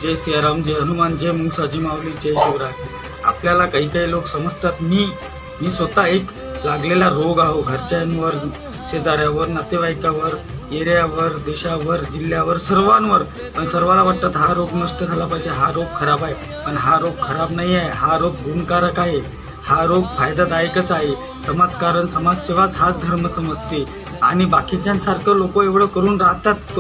जय सियाराम, जय हनुमान, जय मुंगसाजी माऊली, जय शिवराय. आपल्याला काही काही लोक समजतात मी स्वतः एक लागलेला रोग आहो. घरच्यांवर, शेजाऱ्यावर, नातेवाईकावर, एरियावर, देशावर, जिल्ह्यावर, सर्वांवर. पण सर्वांना वाटतं हा रोग नष्ट झाला पाहिजे, हा रोग खराब आहे. पण हा रोग खराब नाही आहे, हा रोग गुणकारक आहे. हा रोग फायदादायकच आहे. समाजकारण, समाजसेवाच हाच धर्म समजते. आणि बाकीच्यांसारखं लोक एवढं करून राहतात,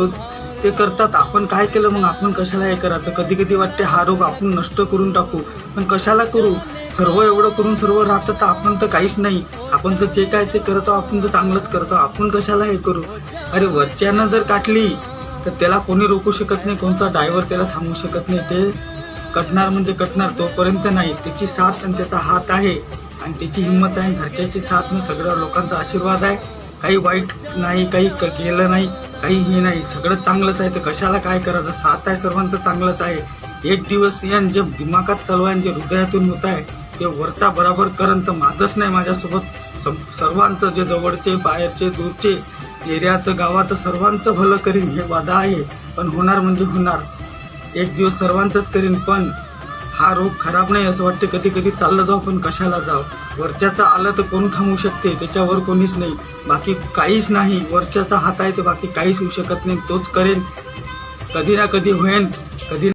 ते करतात. आपण काय केलं मग? आपण कशाला हे करायचं? कधी कधी वाटते हा रोग आपण नष्ट करून टाकू, पण कशाला करू? सर्व एवढं करून सर्व राहतं तर आपण तर काहीच नाही. आपण तर जे काय ते करतो, आपण तर चांगलंच करतो. आपण कशाला हे करू? अरे वरच्यानं जर काटली तर त्याला कोणी रोखू शकत नाही, कोणता ड्रायव्हर त्याला थांबवू शकत नाही. ते कटणार म्हणजे कटणार, तोपर्यंत नाही. त्याची साथ आणि त्याचा हात आहे, आणि त्याची हिंमत आहे, घरच्याची साथ नाही, सगळ्या लोकांचा आशीर्वाद आहे. काही वाईट नाही, काही केलं नाही, काही हे नाही, सगळं चांगलंच आहे. तर कशाला काय करायचं? साथ आहे, सर्वांचं चांगलंच आहे. एक दिवस यान जे दिमागात चालू आहे, जे हृदयातून होत आहे, ते वरचा बराबर करण तर माझंच नाही, माझ्यासोबत सर्वांचं, जे जवळचे, बाहेरचे, दूरचे, एरियाचं, गावाचं, सर्वांचं भलं करीन, हे वादा आहे. पण होणार म्हणजे होणार, एक दिवस सर्वांचंच करीन. पण हा रोग खराब नाही असं वाटते कधी कधी. चाललं जाऊ, पण कशाला जाऊ? वरच्याचं आलं तर कोण थांबवू शकते? त्याच्यावर कोणीच नाही, बाकी काहीच नाही. वरच्याचा हात आहे तर बाकी काहीच होऊ शकत नाही. तोच करेन, कधी ना कधी होईल, कधी